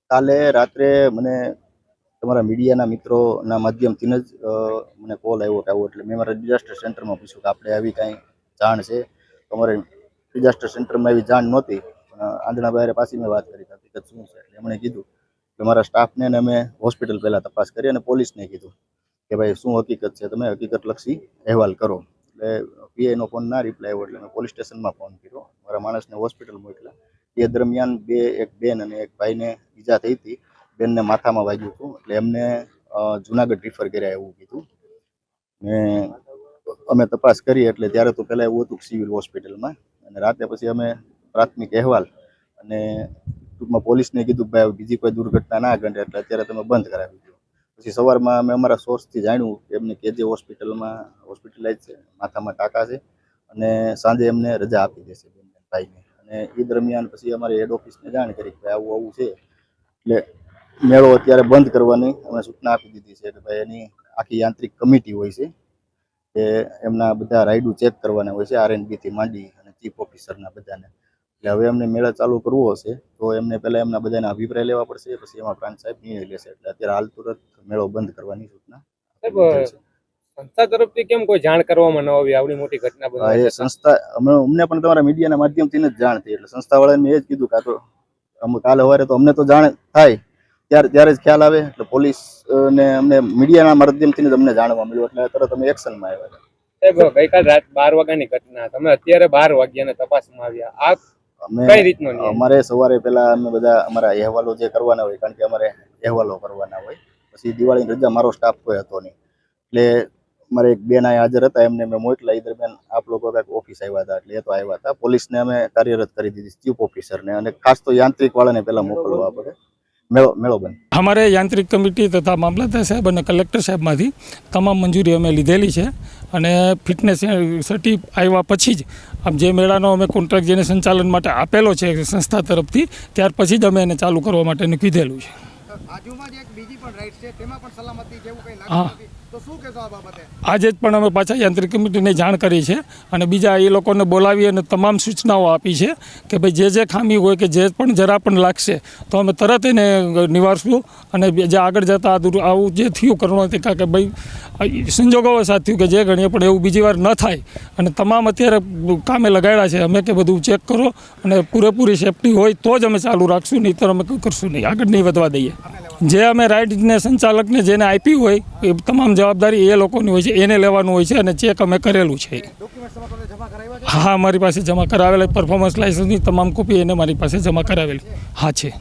કાલે રાત્રે મને તમારા મીડિયાના મિત્રોના માધ્યમથી જ મને કોલ આવ્યો કે આવો, એટલે મેં મારા ડિઝાસ્ટર સેન્ટરમાં પૂછ્યું કે આપણે આવી કાંઈ જાણ છે. તો અમારે ડિઝાસ્ટર સેન્ટરમાં એવી જાણ નહોતી, પણ આંધણાભાઈ પાછી મેં વાત કરી હકીકત શું છે. એટલે એમણે કીધું કે મારા સ્ટાફને ને અમે હોસ્પિટલ પહેલાં તપાસ કરી અને પોલીસને કીધું કે ભાઈ શું હકીકત છે, તમે હકીકતલક્ષી અહેવાલ કરો. એટલે પીઆઈનો ફોન ના રિપ્લાય આવ્યો, એટલે મેં પોલીસ સ્ટેશનમાં ફોન કર્યો, મારા માણસને હોસ્પિટલ મોકલ્યા. એ દરમિયાન એક બેન અને એક ભાઈને ઈજા થઈ હતી. બેનને માથામાં વાગ્યું હતું, એટલે એમને જુનાગઢ રિફર કર્યા એવું કીધું. ને અમે તપાસ કરી એટલે ત્યારે તો પહેલાં એવું હતું કે સિવિલ હોસ્પિટલમાં, અને રાતે પછી અમે પ્રાથમિક અહેવાલ અને ટૂંકમાં પોલીસને કીધું કે ભાઈ બીજી કોઈ દુર્ઘટના ના ઘટે, એટલે અત્યારે તમે બંધ કરાવી દો. પછી સવારમાં અમે અમારા સોર્સથી જાણ્યું કે એમને કેજે હોસ્પિટલમાં હોસ્પિટલાઇઝ છે, માથામાં ટાંકા છે, અને સાંજે એમને રજા આપી દેશે ભાઈને. અને એ દરમિયાન પછી અમારી હેડ ઓફિસને જાણ કરી કે ભાઈ આવું છે, એટલે મેળો અત્યારે બંધ કરવાની અમે સૂચના આપી દીધી છે કે ભાઈ એની આખી યાંત્રિક કમિટી હોય છે કે એમના બધા રાઇડું ચેક કરવાના હોય છે, RNBથી માંડી અને ચીફ ઓફિસરના બધાને. એટલે હવે એમને મેળો ચાલુ કરવો હશે તો એમને પહેલાં એમના બધાના અભિપ્રાય લેવા પડશે, પછી એમાં પ્રાંત સાહેબ નિર્ણય લેશે. એટલે અત્યારે હાલ તુરંત મેળો બંધ કરવાની સૂચના. સંસ્થા તરફથી કેમ કોઈ જાણ કરવામાં ન આવી આવડી મોટી ઘટના બની? એ સંસ્થા અમને પણ તમારા મીડિયાના માધ્યમથી જ જાણ થઈ, એટલે સંસ્થાવાળાને એ જ કીધું કે આ તો કાલે સવારે તો અમને તો જાણ થાય ત્યારે જ ખ્યાલ આવે, એટલે પોલીસ ને અમને મીડિયાના માધ્યમથી જ અમને જાણવા મળ્યું, એટલે તરત અમે એક્શનમાં આવ્યા. સાહેબ, ગઈકાલ રાત 12 વાગ્યાની ઘટના, તમે અત્યારે 12 વાગ્યાને તપાસમાં આવ્યા, આ કઈ રીતનો ન્યાય? અમારે સવારે પહેલા અમે બધા અમારા અહેવાલો જે કરવાના હોય, કારણ કે અમારે અહેવાલો કરવાના હોય, પછી દિવાળીની રજા મારો સ્ટાફ કોઈ હતો નહીં, એટલે મારે એક બેન અહીંયા હાજર હતા, એમને મેં મોકલા. એ દરમિયાન આપ લોકો કાંઈક ઓફિસ આવ્યા હતા, એટલે એ તો આવ્યા હતા. પોલીસને અમે કાર્યરત કરી દીધી, ચીફ ઓફિસરને, અને ખાસ તો યાંત્રિક વાળાને પહેલાં મોકલવા પડે. મેળો બંધ. અમારે યાંત્રિક કમિટી તથા મામલતદાર સાહેબ અને કલેક્ટર સાહેબમાંથી તમામ મંજૂરી અમે લીધેલી છે, અને ફિટનેસ સર્ટી આવ્યા પછી જ જે મેળાનો અમે કોન્ટ્રાક્ટ જેને સંચાલન માટે આપેલો છે સંસ્થા તરફથી, ત્યાર પછી જ અમે એને ચાલુ કરવા માટેનું કીધેલું છે. આજે જ પણ અમે પાછા યાંત્રિક કમિટીને જાણ કરી છે, અને બીજા એ લોકોને બોલાવી અને તમામ સૂચનાઓ આપી છે કે ભાઈ જે ખામી હોય કે જે પણ જરા પણ લાગશે તો અમે તરત એને નિવારશું, અને જે આગળ જતાં આવું જે થયું કરવાનું કારણ કે ભાઈ સંજોગો સાથ થયું કે જે ગણીએ પણ એવું બીજી વાર ન થાય, અને તમામ અત્યારે કામે લગાડ્યા છે અમે કે બધું ચેક કરો અને પૂરેપૂરી સેફટી હોય તો જ અમે ચાલુ રાખશું, નહીં તો અમે કરશું નહીં, આગળ નહીં વધવા દઈએ. જે અમે રાઇડને સંચાલકને જેને આપી હોય એ તમામ જવાબદારી એ લોકોની હોય છે, એને લેવાનું હોય છે, અને ચેક અમે કરેલું છે. હા, મારી પાસે જમા કરાવેલા પરફોર્મન્સ લાઇસન્સની તમામ કોપી એને મારી પાસે જમા કરાવેલી હા છે.